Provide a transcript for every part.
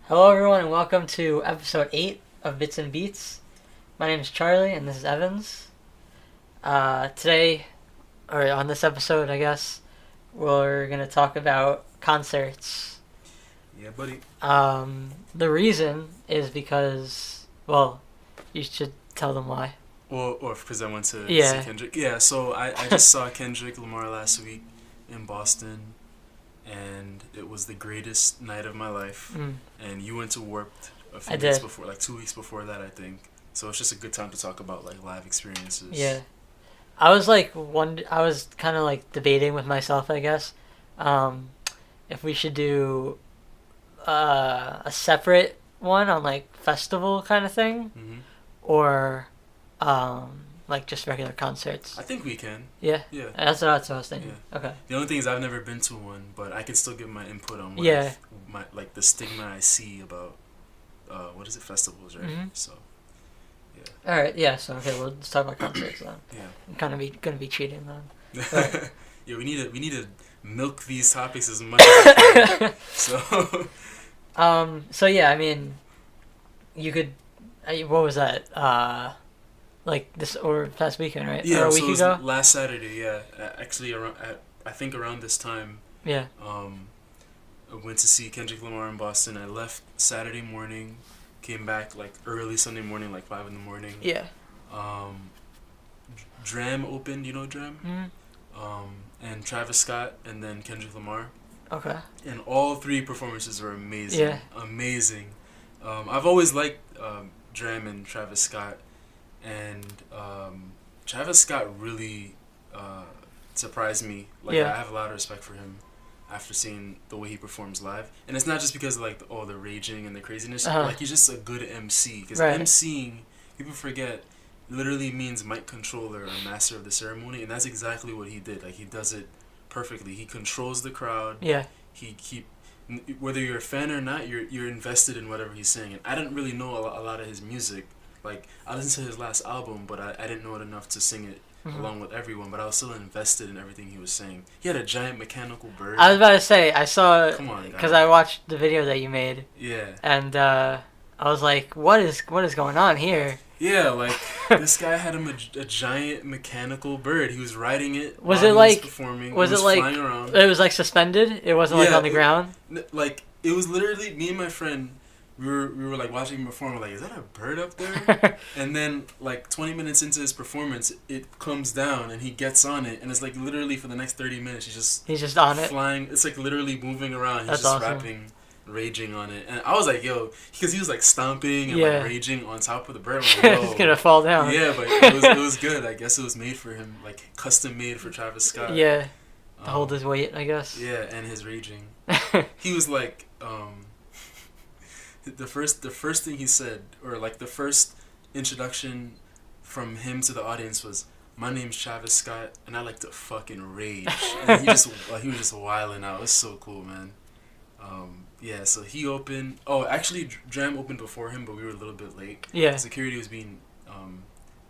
Hello everyone and welcome to episode 8 of Bits and Beats. My name is Charlie and this is Evans. Today, or on this episode I guess, we're going to talk about concerts. Yeah, buddy. The reason is because, well, you should tell them why. Or because I went to see Kendrick. Yeah, so I just saw Kendrick Lamar last week in Boston. And it was the greatest night of my life. And you went to Warped a few weeks before, like 2 weeks before that, I think. So it's just a good time to talk about like live experiences. Yeah, I was kind of like debating with myself, I guess, if we should do a separate one on like festival kind of thing, or like just regular concerts. I think we can. Yeah? Yeah. That's what I was thinking. Yeah. Okay. The only thing is I've never been to one, but I can still give my input on what like the stigma I see about, what is it, festivals, right? Mm-hmm. So, yeah. Alright, yeah, so okay, we'll just talk about concerts then. Yeah. I'm kind of gonna be cheating then. Yeah, we need to milk these topics as much as we can. So yeah, I mean, you could, what was that, like this or past weekend, right? Yeah, or a so week it was ago? last Saturday. Yeah, actually I think around this time. Yeah. I went to see Kendrick Lamar in Boston. I left Saturday morning, came back like early Sunday morning, like 5 a.m. Yeah. Dram opened. You know Dram? Mm-hmm. And Travis Scott, and then Kendrick Lamar. Okay. And all three performances were amazing. Yeah. Amazing. I've always liked Dram and Travis Scott. And Travis Scott really surprised me. Like, I have a lot of respect for him after seeing the way he performs live. And it's not just because of like the raging and the craziness. Like, he's just a good MC. Because MCing, people forget, literally means mic controller or master of the ceremony. And that's exactly what he did. Like, he does it perfectly. He controls the crowd. Yeah. Whether you're a fan or not, you're invested in whatever he's saying. And I didn't really know a lot of his music. Like, I listened to his last album, but I didn't know it enough to sing it along with everyone, but I was still invested in everything he was saying. He had a giant mechanical bird. I was about to say, I saw, because I watched the video that you made. Yeah. And I was like, what is going on here? Yeah, like, this guy had a giant mechanical bird. He was riding it was while it like, he was performing. Was it like, flying around. It was like suspended? It wasn't like on the ground? Like, it was literally me and my friend. We were like watching him perform. We're like, is that a bird up there? And then like 20 minutes into his performance, it comes down and he gets on it, and it's like literally for the next 30 minutes he's just on it, flying. It's like literally moving around. He's just rapping, raging on it, and I was like, yo, because he was like stomping and like raging on top of the bird. I'm like, it's gonna fall down. Yeah, but it was good. I guess it was made for him, like custom made for Travis Scott. Yeah, to hold his weight, I guess. Yeah, and his raging. He was like, the first thing he said, or like the first introduction from him to the audience was, "My name's Travis Scott, and I like to fucking rage." And he was just wilding out. It was so cool, man. Yeah, so he opened. Oh, actually, Dram opened before him, but we were a little bit late. Yeah. Security was being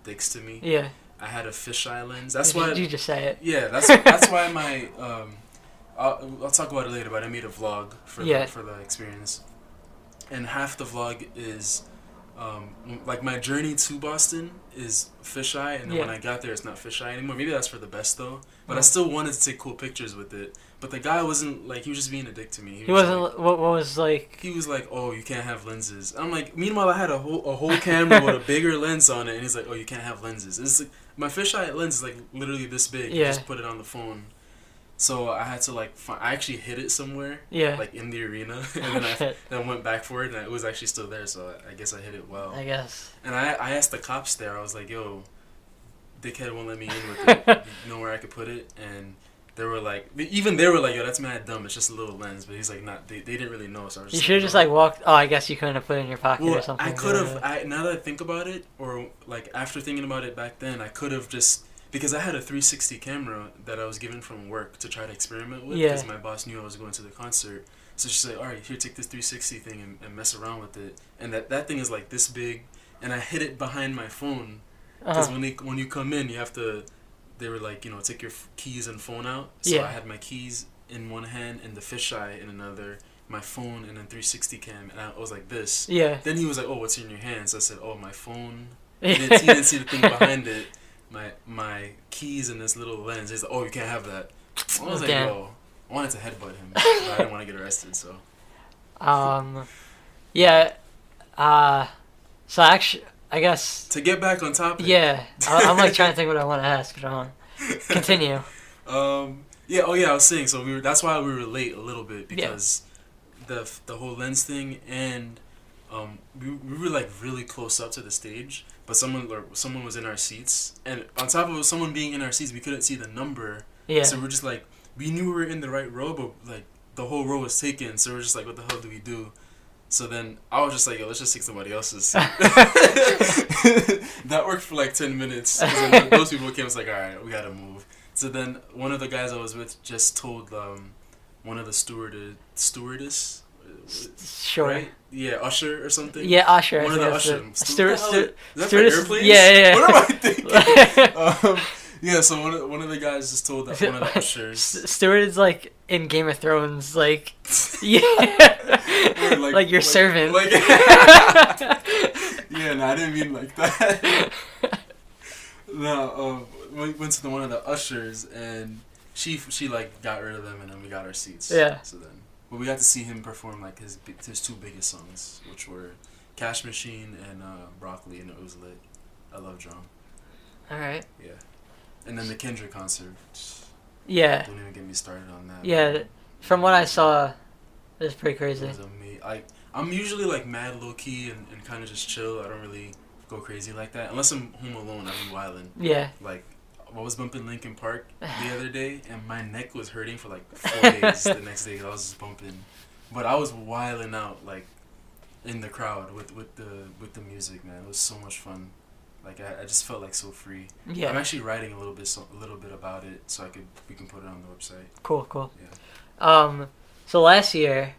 dicks to me. Yeah. I had a fisheye lens. That's why. Did you just say it? Yeah, that's why my I'll talk about it later, but I made a vlog for the experience. And half the vlog is, like, my journey to Boston is fisheye, and then when I got there, it's not fisheye anymore. Maybe that's for the best, though. But I still wanted to take cool pictures with it. But the guy wasn't, like, he was just being a dick to me. He wasn't, like, what was, like... He was like, oh, you can't have lenses. I'm like, meanwhile, I had a whole camera with a bigger lens on it, and he's like, oh, you can't have lenses. It's like, my fisheye lens is, like, literally this big. You just put it on the phone. So I had to, like, I actually hid it somewhere, like, in the arena, and then I went back for it, and it was actually still there, so I guess I hid it well. I guess. And I asked the cops there, I was like, yo, dickhead won't let me in with it, you know where I could put it? And they were like, yo, that's mad dumb. It's just a little lens. But he's like, not. They didn't really know. So I was You just should have just like walked. Oh, I guess you couldn't have put it in your pocket or something. I could have. Now that I think about it, or like after thinking about it back then, I could have just, because I had a 360 camera that I was given from work to try to experiment with. Because my boss knew I was going to the concert. So she's like, all right, here, take this 360 thing and mess around with it. And that thing is like this big, and I hid it behind my phone. Because when you come in, you have to. They were like, take your keys and phone out. So I had my keys in one hand and the fisheye in another, my phone and then 360 cam, and I was like this. Yeah. Then he was like, oh, what's in your hands? So I said, oh, my phone. He didn't see the thing behind it. My keys and this little lens. He's like, oh, you can't have that. I was like, yo, I wanted to headbutt him, but I didn't want to get arrested. So. Yeah. So actually, I guess to get back on topic. Yeah, I'm like trying to think what I want to ask, but I want continue. Yeah. Oh yeah. I was saying. So that's why we were late a little bit, because the whole lens thing, and we were like really close up to the stage, but someone was in our seats, and on top of someone being in our seats, we couldn't see the number. Yeah. So we're just like, we knew we were in the right row, but like the whole row was taken. So we're just like, what the hell do we do? So then I was just like, yo, let's just take somebody else's seat. That worked for like 10 minutes. And then those people came, was like, all right, we got to move. So then one of the guys I was with just told one of the stewardess. Sure. Right? Yeah, usher or something. Yeah, usher. One of the usher. Stewardess. Is that for airplanes? Yeah. What am I thinking? Yeah, so one of the guys just told that one of the ushers. Steward is like in Game of Thrones, like yeah, like your servant. Like, yeah, no, I didn't mean like that. No, we went to one of the ushers, and she like got rid of them, and then we got our seats. Yeah. So then, but we got to see him perform like his two biggest songs, which were Cash Machine and Broccoli, and it was lit. I love drum. All right. Yeah. And then the Kendrick concert. Yeah. Don't even get me started on that. Yeah, from what I saw, it was pretty crazy. It was amazing. I'm usually like mad low key and kind of just chill. I don't really go crazy like that. Unless I'm home alone, I be wildin'. Yeah. Like, I was bumping Linkin Park the other day, and my neck was hurting for like 4 days the next day. I was just bumping. But I was wilding out, like, in the crowd with the music, man. It was so much fun. Like, I just felt like so free. Yeah. I'm actually writing a little bit about it, so we can put it on the website. Cool. Yeah. So last year,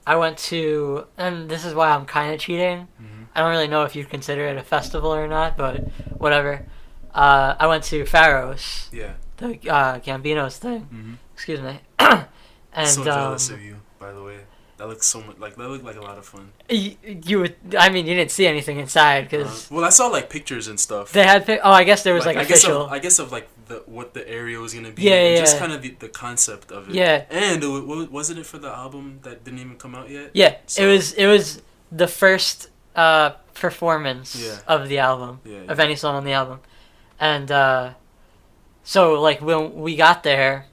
I went to, and this is why I'm kind of cheating. Mm-hmm. I don't really know if you'd consider it a festival or not, but whatever. I went to Pharaoh's. Yeah. The Gambino's thing. Mm-hmm. Excuse me. And so jealous of you, by the way. That looked so much that looked like a lot of fun. You would, I mean, you didn't see anything inside because. Well, I saw like pictures and stuff. They had. I guess there was like official. I guess of like what the area was gonna be. Yeah. Just kind of the concept of it. Yeah. And wasn't it for the album that didn't even come out yet? Yeah. So, it was the first performance of the album of any song on the album, and so like when we got there,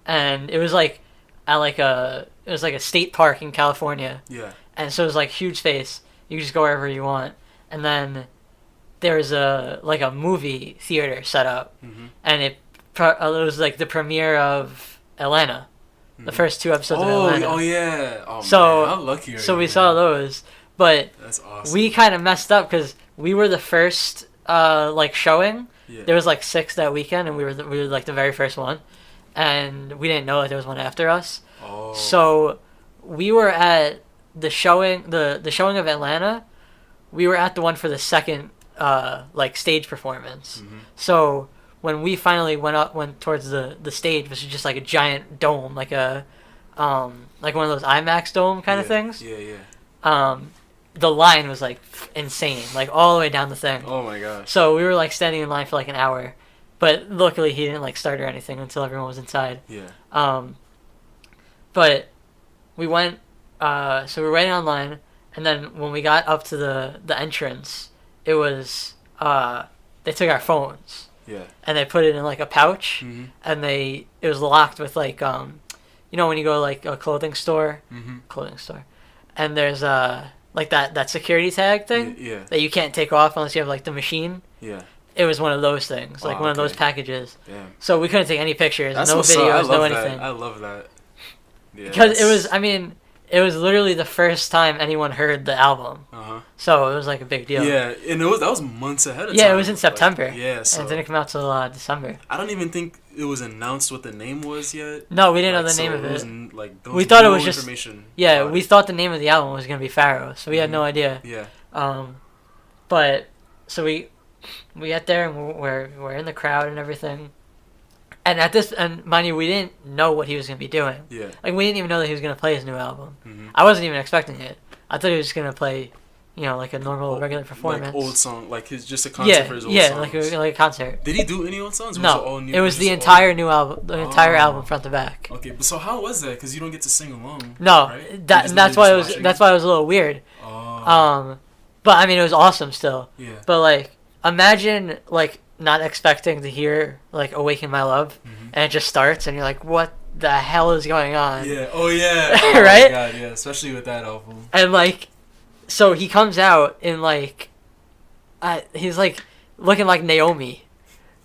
and it was like at like it was like a state park in California. Yeah. And so it was like huge space. You could just go wherever you want. And then there was a movie theater set up. Mm-hmm. And it was like the premiere of Atlanta. Mm-hmm. The first 2 episodes of Atlanta. Oh yeah. Oh so, man, how lucky are you? So we saw those. But that's awesome. We kind of messed up because we were the first showing. Yeah. There was like 6 that weekend, and we were like the very first one. And we didn't know that there was one after us. Oh. So we were at the showing the showing of Atlanta. We were at the one for the second stage performance. Mm-hmm. So when we finally went towards the stage, which is just like a giant dome, like a like one of those IMAX dome kind of things. Yeah. The line was like insane, like all the way down the thing. Oh my gosh. So we were like standing in line for like an hour. But luckily he didn't like start or anything until everyone was inside. Yeah. But we went, so we were waiting online, and then when we got up to the entrance, it was, they took our phones. Yeah. And they put it in like a pouch, mm-hmm. and it was locked with like, you know when you go to like a clothing store, and there's like that security tag thing that you can't take off unless you have like the machine. Yeah. it was one of those things, like Wow, one of those okay. packages. Damn. So we couldn't take any pictures, That's no what's up. videos, I no love anything. that. I love that. Yeah, Because it was, I mean, it was literally the first time anyone heard the album. Uh-huh. So it was like a big deal. Yeah, and that was months ahead of time. Yeah, it was in September. Like, yeah, so And it didn't come out till December. I don't even think it was announced what the name was yet. No, we didn't know Like, the name so of it. There We was thought it no was just- information Yeah, about we it. thought the name of the album was going to be Pharaoh, so we had no idea. Yeah. But, so we get there and we're in the crowd and everything. And mind you, we didn't know what he was going to be doing. Yeah. Like, we didn't even know that he was going to play his new album. Mm-hmm. I wasn't even expecting it. I thought he was just going to play, like a normal, regular performance. Like old song, like just a concert for his old songs. like a concert. Did he do any old songs? Or No, was it all new? it was the just entire new album, the entire album front to back. Okay, but so how was that? Because you don't get to sing along. No, right? that's why it was a little weird. Oh. But I mean, it was awesome still. Yeah. But like, imagine like not expecting to hear like "Awaken My Love," and it just starts, and you're like, "What the hell is going on?" Yeah. Oh yeah. Oh, Right? My God, yeah. Especially with that album. And like, so he comes out in like, he's like looking like Naomi.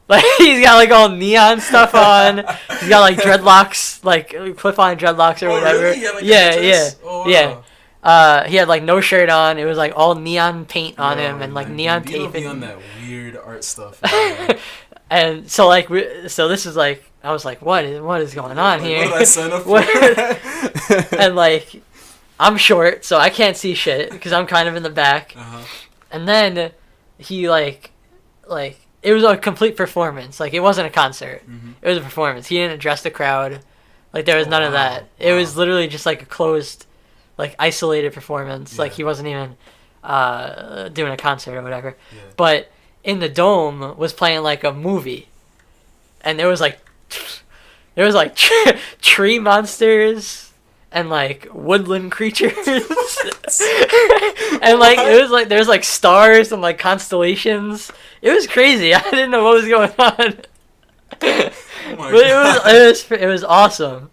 Like he's got like all neon stuff on. He's got like dreadlocks, like clip-on dreadlocks or whatever. Really? He had, like, a Yeah, headdress? Oh, wow. yeah. He had like no shirt on. It was like all neon paint on him and like man, neon you don't tape. be on that weird art stuff. Man. And so like, so this is like, I was like, what is going on Like, here? what did I sign up for? And like, I'm short, so I can't see shit because I'm kind of in the back. Uh-huh. And then he like it was a complete performance. Like it wasn't a concert. Mm-hmm. It was a performance. He didn't address the crowd. Like there was none of that. It was literally just like a closed, like isolated performance. Yeah. Like he wasn't even doing a concert or whatever. Yeah. But in the dome was playing like a movie, and there was like tree monsters and like woodland creatures and like it was like there's like stars and like constellations. It was crazy. I didn't know what was going on. Oh my But God. it was awesome.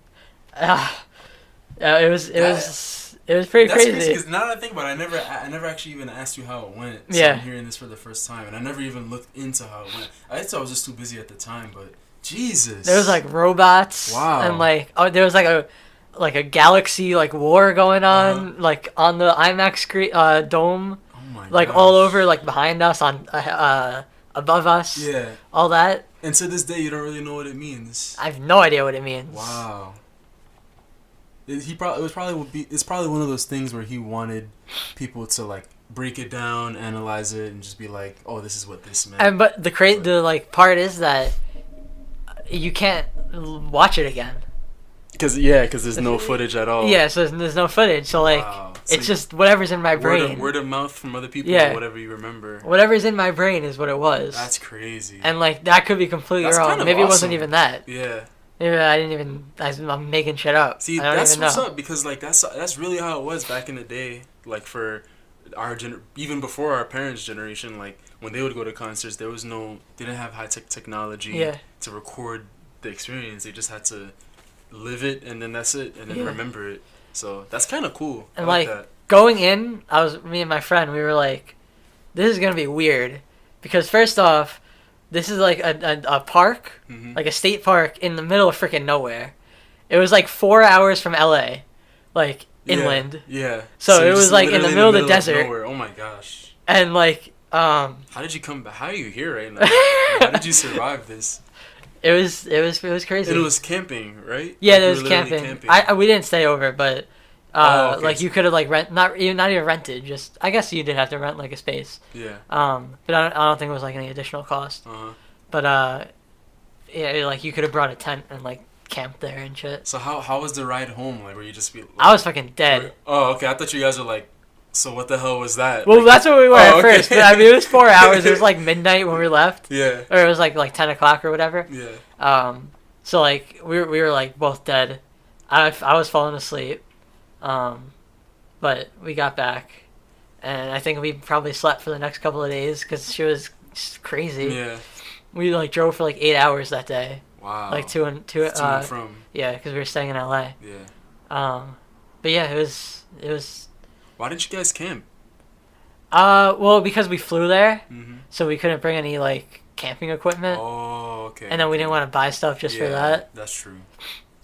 It was pretty That's crazy. Because now that I think about it, I never actually even asked you how it went. So Yeah. I'm hearing this for the first time, and I never even looked into how it went. I thought I was just too busy at the time, but Jesus. There was like robots. Wow. And like there was like a galaxy like war going on like on the IMAX screen dome. Oh my Like gosh. all over, like behind us, on above us, Yeah. all that. And to this day, you don't really know what it means. I have no idea what it means. Wow. It's probably one of those things where he wanted people to like break it down, analyze it, and just be like, oh, this is what this meant. And but the like part is that you can't watch it again. Because there's no footage at all. Yeah, so there's no footage. So like So it's just whatever's in my brain. Word of mouth from other people. Yeah. Or whatever you remember. Whatever's in my brain is what it was. That's crazy. And like that could be completely That's wrong. kind of Maybe it wasn't awesome. even that. Yeah. Maybe I didn't even. I'm making shit up. See, I don't that's even what's know. up, because like that's really how it was back in the day. Like for our even before our parents' generation, like when they would go to concerts, they didn't have high tech technology Yeah. to record the experience. They just had to live it, and then that's it, and then Yeah. remember it. So that's kind of cool. And I like like that. going in, me and my friend, we were like, this is gonna be weird, because first off, this is like a park, Mhm. like a state park in the middle of freaking nowhere. It was like 4 hours from LA, like inland, Yeah. So it you're was, just like, in the literally middle of the desert. nowhere. Oh my gosh. and like How did you come back? How are you here right now? How did you survive this? it was crazy. And it was camping, right? Yeah, Like, there you was were literally camping. We didn't stay over, but Oh, okay. like you could have like not even rented. Just I guess you did have to rent like a space. Yeah. But I don't think it was like any additional cost. Uh-huh. But yeah, like you could have brought a tent and like camped there and shit. So how was the ride home? Like, were you just be? Like, I was fucking dead. Oh, okay. I thought you guys were like, so what the hell was that? Well, Like, that's what we were at okay. first. But I mean, it was 4 hours. It was like midnight when we left, Yeah. or it was like 10 o'clock or whatever. Yeah. So like we were like both dead. I was falling asleep. But we got back, and I think we probably slept for the next couple of days because she was crazy. Yeah. We like drove for like 8 hours that day. Wow. Like to and from. yeah, because we were staying in LA. Yeah. But yeah, it was. Why didn't you guys camp? Well, because we flew there, Mm-hmm. so we couldn't bring any like camping equipment. Oh, okay. And then we didn't want to buy stuff just for that. That's true.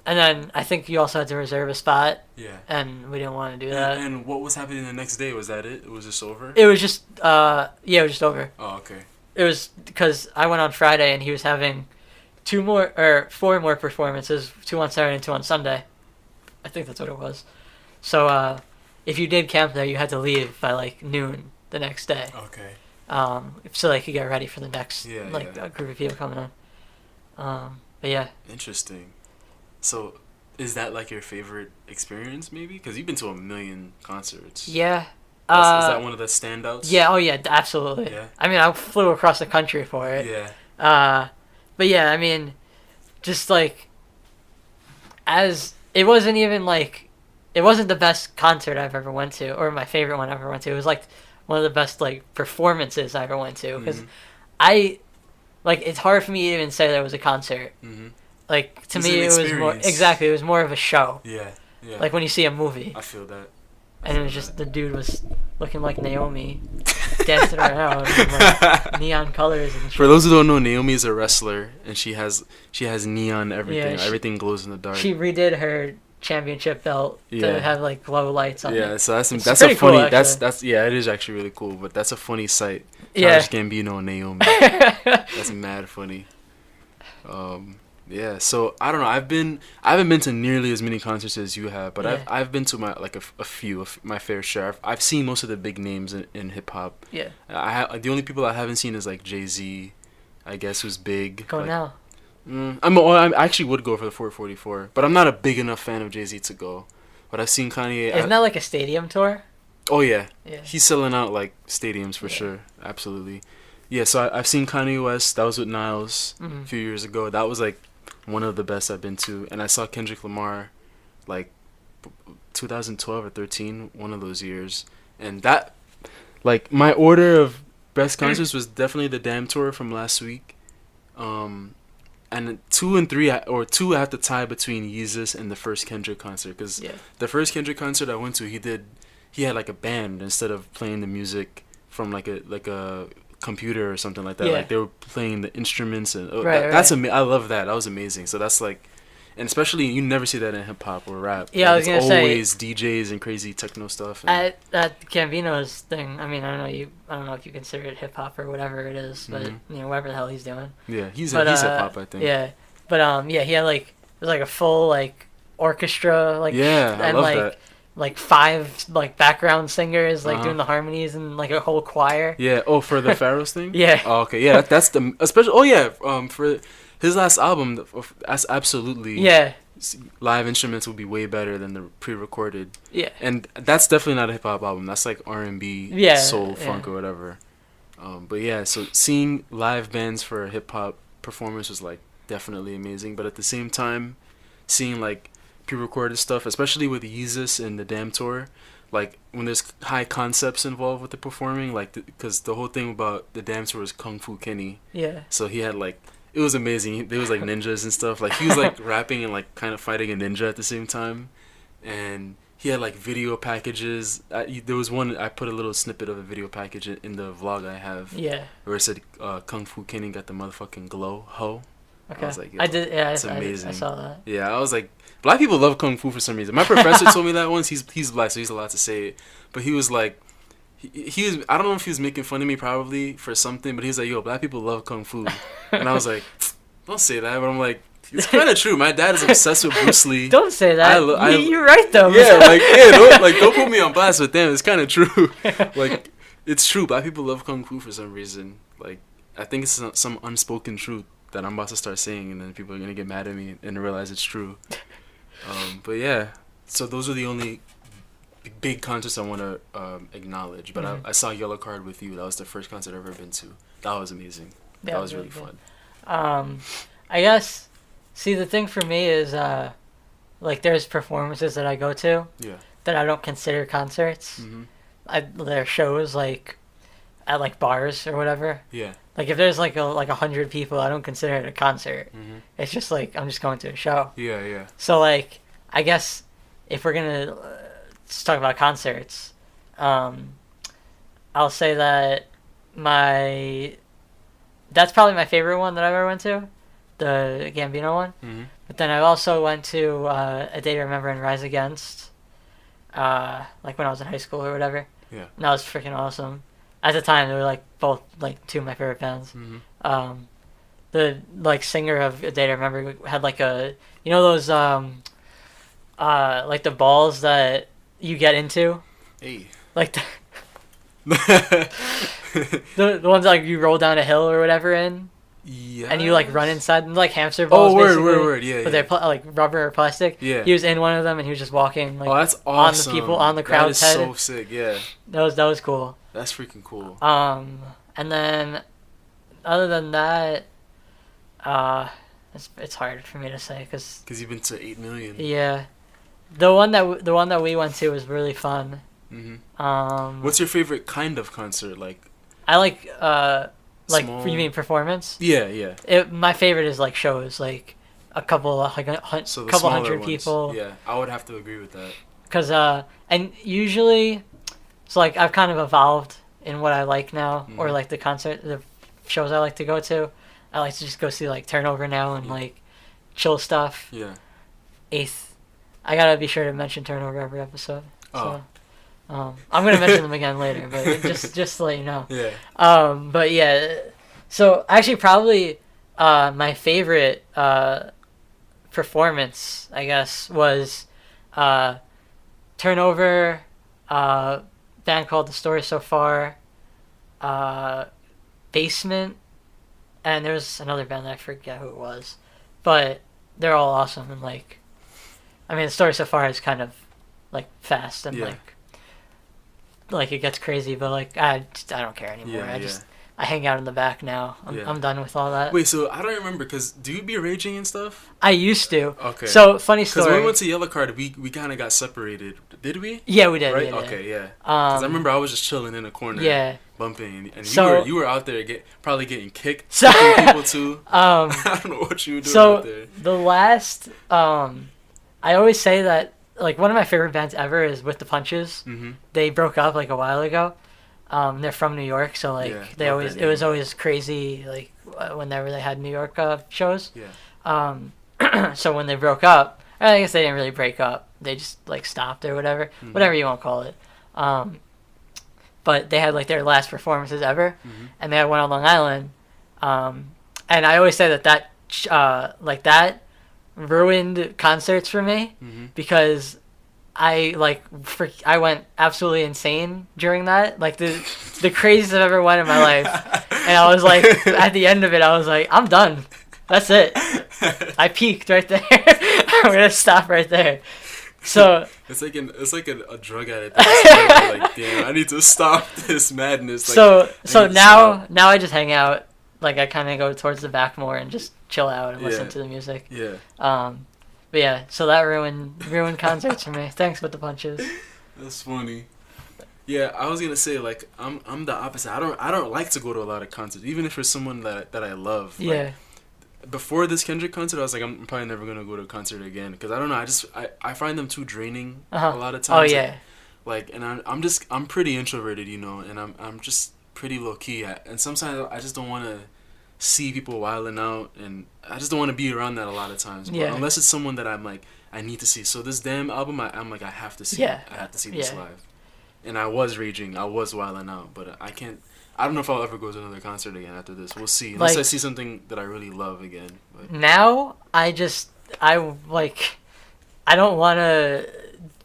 And then I think you also had to reserve a spot. Yeah. And we didn't want to do that. And what was happening the next day? Was that it? It was just over? It was just, it was just over. Oh, okay. It was because I went on Friday and he was having 4 more performances, 2 on Saturday and 2 on Sunday. I think that's what it was. So, if you did camp there, you had to leave by like noon the next day. Okay. So they could get ready for the next a group of people coming in. But yeah. Interesting. So, is that like your favorite experience, maybe? Because you've been to a million concerts. Yeah. Is that one of the standouts? Yeah. Oh yeah. Absolutely. Yeah. I mean, I flew across the country for it. Yeah. But yeah, I mean, just like, as it wasn't even like, it wasn't the best concert I've ever went to, or my favorite one I ever went to. It was like one of the best like performances I ever went to, because it's hard for me to even say that it was a concert. Mm-hmm. Like, to It's me, an it was experience. it was more of a show. Yeah. Yeah. Like when you see a movie. I feel that. And it was just, the dude was looking like Naomi, dancing around in like neon colors and shit. For those who don't know, Naomi is a wrestler, and she has neon everything. Yeah, everything glows in the dark. She redid her championship belt to have like glow lights on it. Yeah, so that's It's a pretty funny. cool, That's it is actually really cool. But that's a funny sight. Yeah. Childish Gambino and Naomi. That's mad funny. Yeah, so I don't know. I haven't been to nearly as many concerts as you have, but Yeah. I've been to my fair share. I've seen most of the big names in hip hop. Yeah. The only people I haven't seen is like Jay-Z, I guess, who's big. Go like, now. I actually would go for the 444, but I'm not a big enough fan of Jay-Z to go. But I've seen Kanye. Isn't that like a stadium tour? Oh yeah. Yeah. He's selling out like stadiums for sure. Absolutely. Yeah, so I've seen Kanye West. That was with Niles a few years ago. That was like one of the best I've been to. And I saw Kendrick Lamar like 2012 or 13, one of those years. And that, like, my order of best concerts was definitely the Damn Tour from last week. And 2 and 3, or 2 I have to tie between Yeezus and the first Kendrick concert. Because the first Kendrick concert I went to, he had like a band instead of playing the music from like a computer or something like that. Yeah. Like they were playing the instruments and Right. that's I love that. That was amazing. So that's like, and especially you never see that in hip hop or rap. Yeah, like, I was gonna say, always DJs and crazy techno stuff. And at Gambino's thing, I mean, I don't know if you consider it hip hop or whatever it is, but you know, whatever the hell he's doing. Yeah, he's hip hop, I think. Yeah, but he had like, it was like a full like orchestra, like, yeah, I love like that. like 5 like background singers like doing the harmonies and like a whole choir. Yeah. Oh, for the Pharaohs thing. Yeah. Oh, okay. Yeah, that's the especially. Oh yeah. For his last album, that's absolutely. Yeah. Live instruments would be way better than the pre-recorded. Yeah. And that's definitely not a hip hop album. That's like R&B, soul, funk, or whatever. But yeah, so seeing live bands for a hip hop performance was like definitely amazing. But at the same time, seeing like pre-recorded stuff, especially with Yeezus and the Damn Tour, like when there's high concepts involved with the performing, like because the whole thing about the Damn Tour is Kung Fu Kenny. Yeah. So he had like, it was amazing. There was like ninjas and stuff. Like he was like rapping and like kind of fighting a ninja at the same time, and he had like video packages. There was one, I put a little snippet of a video package in the vlog I have. Yeah. Where it said Kung Fu Kenny got the motherfucking glow ho. Okay. I was like, I did. Yeah. It's amazing. I saw that. Yeah, I was like, black people love Kung Fu for some reason. My professor told me that once. He's black, so he's allowed to say it. But he was like, he was, I don't know if he was making fun of me probably for something, but he was like, yo, black people love Kung Fu. And I was like, don't say that. But I'm like, it's kind of true. My dad is obsessed with Bruce Lee. Don't say that. You're right though. Yeah, don't put me on blast with them. It's kind of true. Like, it's true. Black people love Kung Fu for some reason. Like, I think it's some unspoken truth that I'm about to start saying, and then people are gonna get mad at me and realize it's true. But yeah, so those are the only big concerts I want to acknowledge. But I saw Yellow Card with you. That was the first concert I've ever been to. That was amazing. That was really fun. I guess. See, the thing for me is, like, there's performances that I go to that I don't consider concerts. They're shows like at like bars or whatever. Yeah. Like if there's like 100 people, I don't consider it a concert. It's just like I'm just going to a show. Yeah, yeah. So like I guess if we're gonna talk about concerts, I'll say that my that's probably my favorite one that I've ever went to, the Gambino one. Mm-hmm. But then I also went to A Day to Remember and Rise Against, like when I was in high school or whatever. Yeah. And that was freaking awesome. At the time, they were like both like two of my favorite bands. Mm-hmm. The like singer of A Day to Remember had like a, you know those like the balls that you get into, Hey. like the ones like you roll down a hill or whatever in. Yeah. And you like run inside them, like hamster balls. Oh, word, basically, word, yeah. But they're like rubber or plastic. Yeah. He was in one of them and he was just walking like that's awesome. on the people, on the crowd's head. That is so sick. Yeah. That was cool. That's freaking cool. And then other than that, it's hard for me to say because you've been to 8 million. Yeah, the one that we went to was really fun. Mm-hmm. What's your favorite kind of concert? Like, I like small... you mean performance? Yeah. My favorite is like shows, like a couple like couple hundred ones. people. Yeah, I would have to agree with that. Cause and usually, it's like I've kind of evolved in what I like now, or like the shows I like to go to. I like to just go see like Turnover now and like chill stuff. Yeah. Eighth, I gotta be sure to mention Turnover every episode. Oh. So, I'm gonna mention them again later, but just to let you know. Yeah. But yeah, so actually probably my favorite performance, I guess, was Turnover, band called The Story So Far, Basement, and there was another band that I forget who it was, but they're all awesome and like, I mean, The Story So Far is kind of like fast and like it gets crazy, but like I don't care anymore. I hang out in the back now. I'm done with all that. Wait, so I don't remember, because do you be raging and stuff? I used to. Okay. So, funny story. Because when we went to Yellow Card, we kind of got separated. Did we? Yeah, we did. Right? Okay, yeah. Because I remember I was just chilling in a corner. Yeah. Bumping. And so, you were out there probably getting kicked. Kicking people too. I don't know what you were doing out there. So, the last... I always say that, like, one of my favorite bands ever is With the Punches. Mm-hmm. They broke up, like, a while ago. They're from New York, so like it was always crazy, like whenever they had New York shows. Yeah. So when they broke up, I guess they didn't really break up. They just like stopped or whatever, whatever you want to call it. But they had like their last performances ever, and they had one on Long Island. And I always say that ruined concerts for me because I went absolutely insane during that. Like the craziest I've ever went in my life. And I was like, at the end of it, I was like, I'm done. That's it. I peaked right there. I'm gonna stop right there. So it's like a drug addict. Like, damn, I need to stop this madness. Like, so now I just hang out. Like I kind of go towards the back more and just chill out and listen to the music. Yeah. But yeah, so that ruined concerts for me. Thanks With the Punches. That's funny. Yeah, I was gonna say like I'm the opposite. I don't like to go to a lot of concerts, even if it's someone that I love. Yeah. Like, before this Kendrick concert, I was like, I'm probably never gonna go to a concert again because I don't know. I find them too draining a lot of times. Oh yeah. Like, and I'm pretty introverted, you know, and I'm just pretty low key. And sometimes I just don't want to see people wilding out, and I just don't want to be around that a lot of times. But unless it's someone that I'm like, I need to see. So this damn album, I'm like, I have to see. I have to see this live. And I was raging. I was wilding out, but I can't. I don't know if I'll ever go to another concert again after this. We'll see. Unless I see something that I really love again. But. Now I don't want to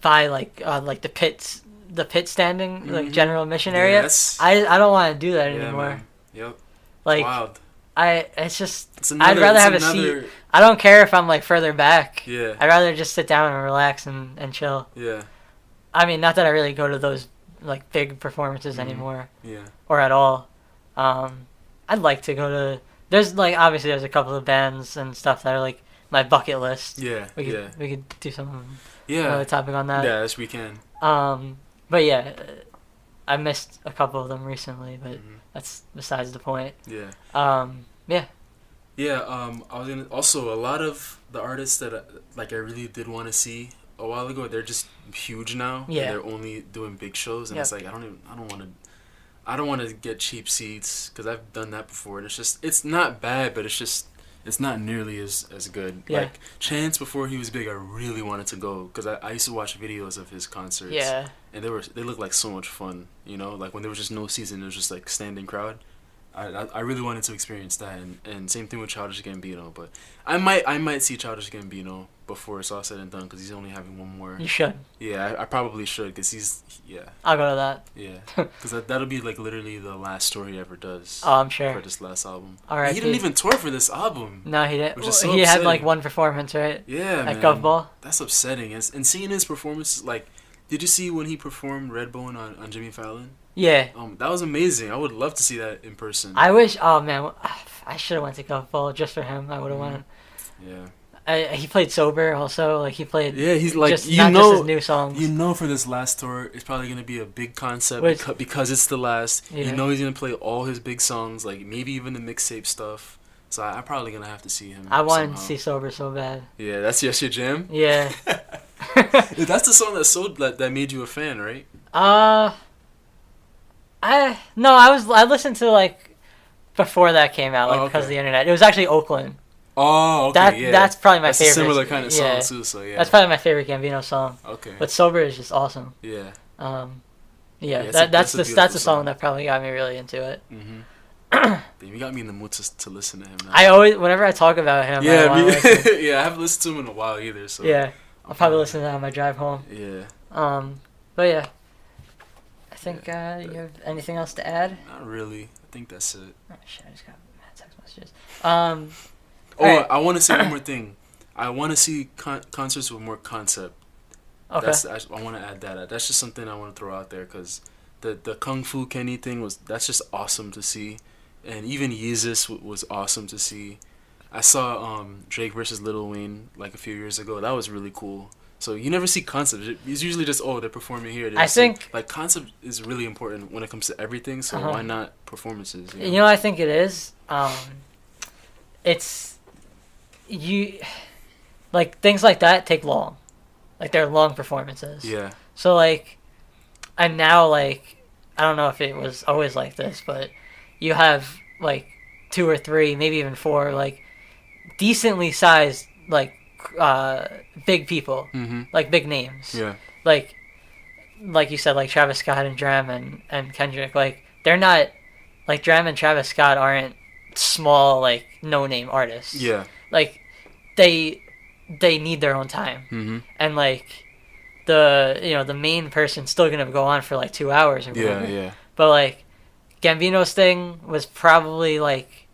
buy like the pit standing like general admission area. I don't want to do that anymore. Man. Yep. Like wild. I'd rather have a seat. I don't care if I'm like further back. Yeah. I'd rather just sit down and relax and chill. Yeah. I mean, not that I really go to those like big performances anymore. Yeah. Or at all. I'd like to go to. There's obviously there's a couple of bands and stuff that are like my bucket list. Yeah. We could do some another topic on that. Yeah, yes we can. But yeah, I missed a couple of them recently, but that's besides the point. Yeah. Yeah. Yeah. I was gonna also a lot of the artists that I really did want to see a while ago. They're just huge now. Yeah. And they're only doing big shows, and it's like I don't want to I don't want to get cheap seats because I've done that before. And it's not bad, but it's not nearly as good. Yeah. Like Chance before he was big, I really wanted to go because I used to watch videos of his concerts. Yeah. And they looked like so much fun. You know, like when there was just no season, it was just like standing crowd. I really wanted to experience that, and same thing with Childish Gambino. But I might see Childish Gambino before it's all said and done because he's only having one more. You should. Yeah, I probably should because I'll go to that. Yeah, because that'll be like literally the last tour he ever does. Oh, I'm sure. For this last album. All right. He didn't even tour for this album. No, he didn't. Which is so he had like upsetting. one performance, right? Yeah, At man. Gov Ball. That's upsetting. And seeing his performances, like, did you see when he performed Redbone on Jimmy Fallon? Yeah. That was amazing. I would love to see that in person. I wish. Oh man, I should have went to Gov Ball just for him. I would have went. Yeah. He played sober also. Like he played. Yeah, he's like just, not just his new songs. You know, for this last tour, it's probably gonna be a big concept because it's the last. Yeah. You know, he's gonna play all his big songs, like maybe even the mixtape stuff. So I'm probably gonna have to see him. I wanted to see sober so bad. Yeah, that's your jam. Yeah. That's the song that made you a fan, right? I listened to like before that came out, like because of the internet. It was actually Oakland. Oh, okay. That's probably my that's favorite. A similar kind of song too. So yeah. That's probably my favorite Gambino song. Okay. But Sober is just awesome. Yeah. That's the song that probably got me really into it. Mhm. Damn, you got me in the mood to listen to him now. I always, whenever I talk about him, yeah, I haven't listened to him in a while either. So yeah, I'll probably listen to that on my drive home. Yeah. But yeah, I think you have anything else to add? Not really. I think that's it. Oh shit! I just got mad text messages. Right. I want to say one more thing. I want to see concerts with more concept. Okay. I want to add that. That's just something I want to throw out there because the Kung Fu Kenny thing that's just awesome to see, and even Yeezus was awesome to see. I saw Drake versus Lil Wayne like a few years ago. That was really cool. So you never see concept. It's usually just they're performing here. I think like concept is really important when it comes to everything. So why not performances? You know, I think it is. It's like things like that take long. Like they're long performances. Yeah. So like, and now like, I don't know if it was always like this, but you have like 2 or 3, maybe even 4, like decently sized like big people, like big names. Yeah. Like you said, like Travis Scott and Dram and Kendrick. Like they're not like Dram and Travis Scott aren't small like no name artists. Yeah. Like they need their own time, and like the main person's still gonna go on for like 2 hours or whatever. Yeah. But like Gambino's thing was probably like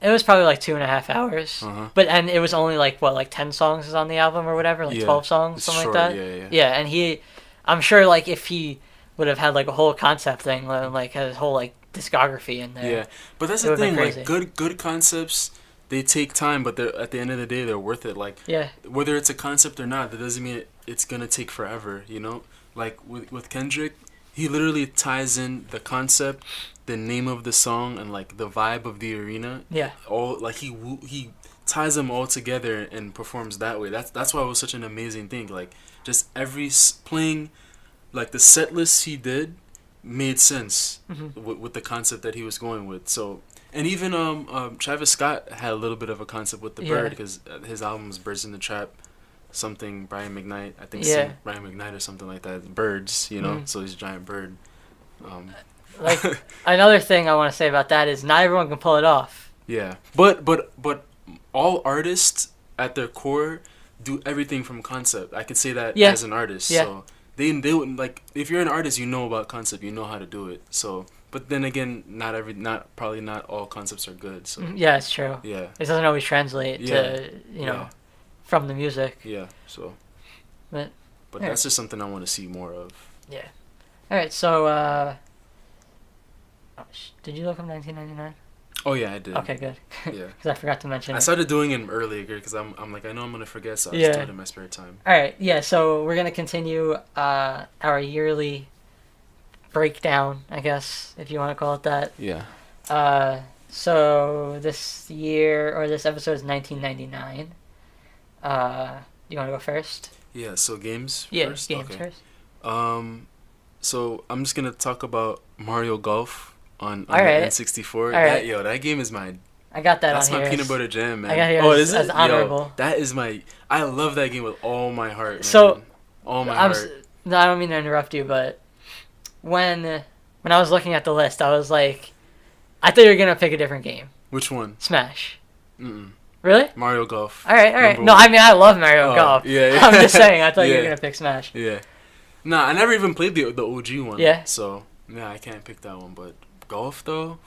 2.5 hours. But it was only like 10 songs is on the album or whatever, like 12 songs, it's something short, like that. Yeah. And I'm sure like if he would have had like a whole concept thing, like his whole like discography in there. Yeah, but that's the thing. Like good concepts, they take time, but they're at the end of the day they're worth it. Like whether it's a concept or not, that doesn't mean it's gonna take forever. You know, like with Kendrick, he literally ties in the concept, the name of the song, and like the vibe of the arena. Yeah. All like he ties them all together and performs that way. That's why it was such an amazing thing. Like just playing, like the set list he did made sense with the concept that he was going with. So, and even Travis Scott had a little bit of a concept with the bird because his album was Birds in the Trap, something Brian McKnight, I think Brian McKnight or something like that. Birds, you know, so he's a giant bird. Like another thing I want to say about that is not everyone can pull it off. Yeah, but all artists at their core do everything from concept. I could say that as an artist. Yeah. So they wouldn't, like, if you're an artist, you know about concept, you know how to do it. So, but then again, probably not all concepts are good. So yeah, it's true. Yeah, it doesn't always translate to from the music. Yeah. So, but that's just something I want to see more of. Yeah. All right. So, did you look up 1999? Oh yeah, I did. Okay, good. Yeah. Because I forgot to mention. I started doing it earlier because I'm like I know I'm gonna forget, so I just do it in my spare time. All right. Yeah. So we're gonna continue our yearly breakdown, I guess, if you want to call it that. Yeah. So this episode is 1999. You want to go first? Yeah. So games. Yeah, first? games okay. first. So I'm just gonna talk about Mario Golf on All the right. N64. All right. That game is my. I got that That's on here. my peanut butter jam, man. I got here is as it? honorable. Yo, that is my. I love that game with all my heart, man. So, all my heart. No, I don't mean to interrupt you, but when I was looking at the list, I was like, I thought you were gonna pick a different game. Which one? Smash. Mm-mm. Really? Mario Golf. All right. Number No, one. I mean I love Mario Golf. Yeah. I'm just saying, I thought you Yeah. were gonna pick Smash. Yeah. Nah, I never even played the OG one. Yeah. So I can't pick that one. But golf though,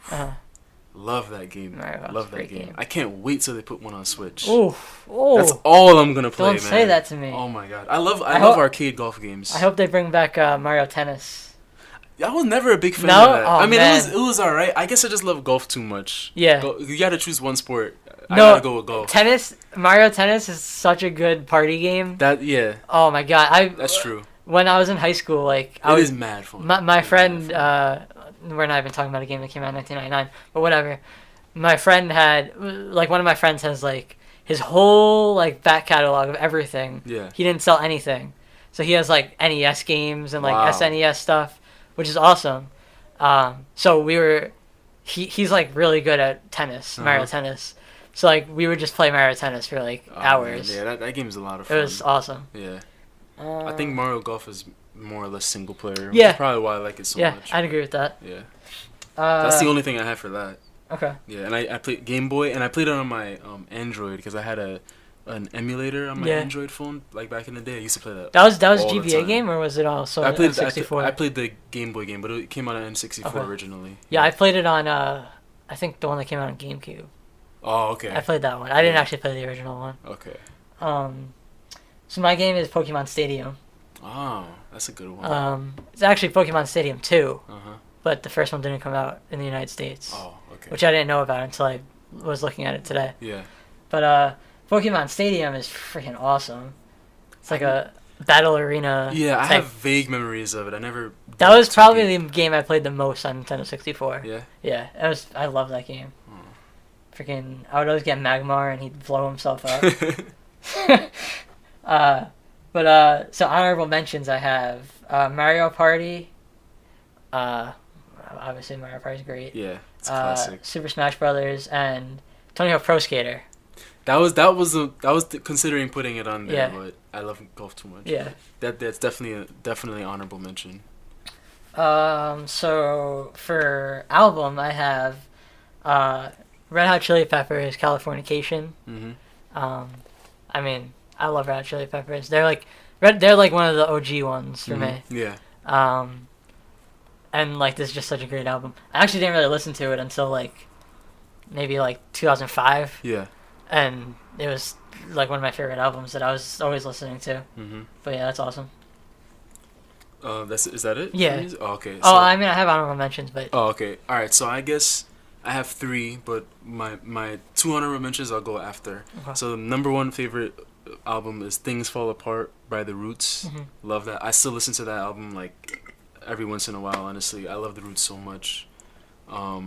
love that game. Mario Golf's Love a that great game. game. I can't wait till they put one on Switch. Ooh. That's all I'm gonna play, man. Don't say that to me. Oh my god, I love arcade golf games. I hope they bring back Mario Tennis. I was never a big fan No? of that. Oh, I mean, man. it was alright. I guess I just love golf too much. Yeah. You gotta choose one sport. I No, gotta go with golf. Mario Tennis is such a good party game. Yeah. Oh my god, That's true. When I was in high school, like It is mad fun. my friend, we're not even talking about a game that came out in 1999, but whatever. My friend had, like, one of my friends has, like, his whole, like, back catalog of everything. Yeah. He didn't sell anything. So he has, like, NES games and, like, Wow. SNES stuff, which is awesome. So he's, like, really good at tennis, Mario Tennis. So, like, we would just play Mario Tennis for, like, hours. Man, yeah, that game's a lot of fun. It was awesome. Yeah. I think Mario Golf is more or less single player. Yeah. Which is probably why I like it so much. Yeah, I'd agree with that. Yeah. That's the only thing I have for that. Okay. Yeah, and I played Game Boy, and I played it on my Android because I had an emulator on my Android phone. Like back in the day, I used to play that. That was all the GBA time. game, or was it also I played N64? I played the Game Boy game, but it came out on N64 Okay. originally. Yeah, I played it on I think the one that came out on GameCube. Oh, okay. I played that one. I didn't actually play the original one. Okay. So my game is Pokemon Stadium. Oh, that's a good one. It's actually Pokemon Stadium 2, Uh-huh. but the first one didn't come out in the United States. Oh, okay. Which I didn't know about until I was looking at it today. Yeah. But Pokemon Stadium is freaking awesome. It's like a battle arena. Yeah, I type. have vague memories of it. I never. That was probably the game I played the most on Nintendo 64. Yeah. Yeah, I love that game. Freaking, I would always get Magmar and he'd blow himself up. So honorable mentions I have Mario Party. Obviously Mario Party's great. Yeah, it's a classic. Super Smash Brothers and Tony Hawk Pro Skater. I was considering putting it on there, but I love golf too much. Yeah. That's definitely honorable mention. So for album I have Red Hot Chili Peppers, Californication. Mm-hmm. I mean, I love Red Hot Chili Peppers. They're like one of the OG ones for me. Yeah. And like this is just such a great album. I actually didn't really listen to it until like maybe like 2005. Yeah. And it was like one of my favorite albums that I was always listening to. Mm-hmm. But yeah, that's awesome. Is that it? Yeah. Oh, okay. So, I mean, I have honorable mentions, but. Oh, okay. All right. So I guess I have 3, but my 2 honorable mentions I'll go after. Okay. So number 1 favorite album is "Things Fall Apart" by The Roots. Mm-hmm. Love that. I still listen to that album like every once in a while. Honestly, I love The Roots so much. I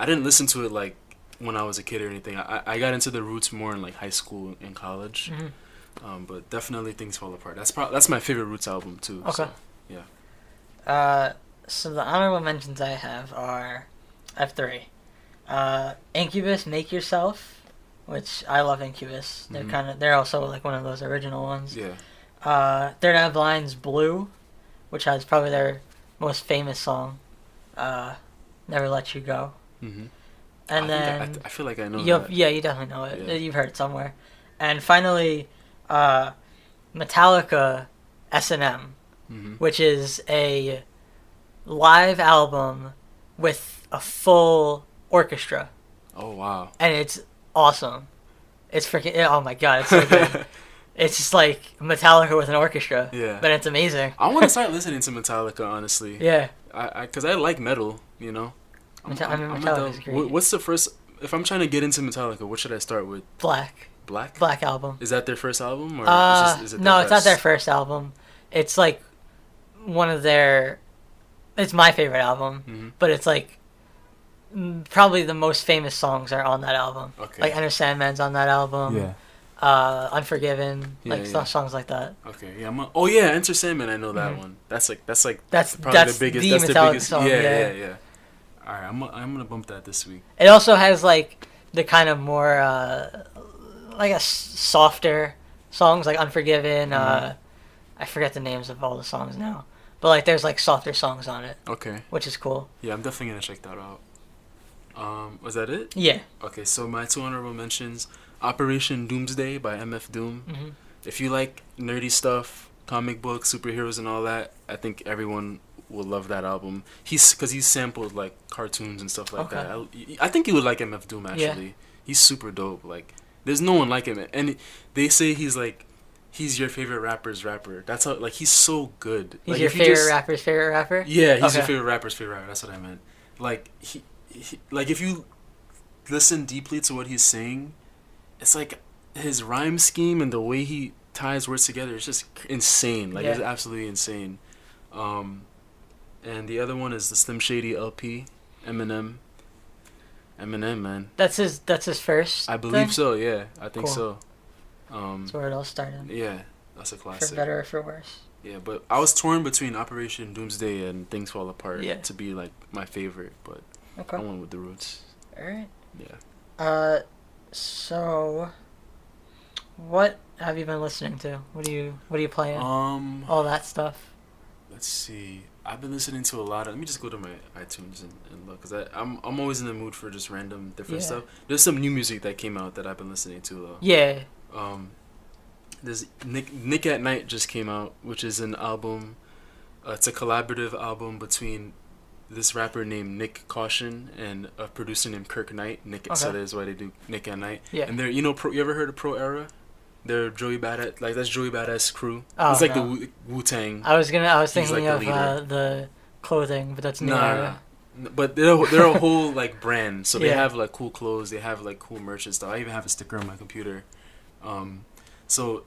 didn't listen to it like when I was a kid or anything. I got into The Roots more in like high school and college. Mm-hmm. But definitely "Things Fall Apart." That's my favorite Roots album too. Okay. So, yeah. So the honorable mentions I have I have 3. Incubus, Make Yourself, which I love Incubus. They're also like one of those original ones. Yeah. Third Eye Blind's Blue, which has probably their most famous song, Never Let You Go. Mm-hmm. And then I feel like I know that. Yeah, you definitely know it. Yeah. You've heard it somewhere. And finally, Metallica, S&M, which is a live album with a full orchestra. Oh wow! And it's awesome. It's freaking. Oh my god, it's so good. It's just like Metallica with an orchestra. Yeah. But it's amazing. I want to start listening to Metallica, honestly. Yeah. Because I like metal, you know. Metallica's great. What's the first? If I'm trying to get into Metallica, what should I start with? Black album. Is that their first album, or is it no, it's not their first album. It's like one of their. It's my favorite album, but it's like probably the most famous songs are on that album. Okay. Like Enter Sandman's on that album. Yeah. Unforgiven, songs like that. Okay, yeah. Oh yeah, Enter Sandman. I know that one. That's probably that's the biggest. the That's the Metallica biggest. song. Yeah. All right, I'm gonna bump that this week. It also has like the kind of more softer songs like Unforgiven. I forget the names of all the songs now, but like there's like softer songs on it. Okay. Which is cool. Yeah, I'm definitely gonna check that out. Was that it? Yeah. Okay, so my 2 honorable mentions: Operation Doomsday by MF Doom. Mm-hmm. If you like nerdy stuff, comic books, superheroes, and all that, I think everyone will love that album. Because he's sampled like cartoons and stuff like that. I think you would like MF Doom actually. Yeah. He's super dope. Like, there's no one like him, and they say he's your favorite rapper's rapper. That's how, like, he's so good. He's like, your favorite rapper's favorite rapper? Yeah, he's your favorite rapper's favorite rapper. That's what I meant. Like, he like, if you listen deeply to what he's saying, it's like his rhyme scheme and the way he ties words together is just insane. Like, it's absolutely insane. And the other one is the Slim Shady LP, Eminem, man. That's his first. I believe so. Yeah, I think so. That's where it all started. Yeah, that's a classic. For better or for worse. Yeah, but I was torn between Operation Doomsday and Things Fall Apart to be like my favorite, but I went with The Roots. All right. Yeah. So, what have you been listening to? What are you playing? All that stuff. Let's see. I've been listening to a lot of. Let me just go to my iTunes and look, because I'm always in the mood for just random different stuff. There's some new music that came out that I've been listening to though. Yeah. There's Nick at Night just came out, which is an album. It's a collaborative album between this rapper named Nick Caution and a producer named Kirk Knight. So that is why they do Nick at Night. Yeah. And they're, you ever heard of Pro Era? They're Joey Badass, like, that's Joey Badass crew. Oh, it's like the Wu-Tang. I was thinking of the clothing, but that's new era. But they're a whole like brand. So they have like cool clothes, they have like cool merch and stuff. I even have a sticker on my computer. So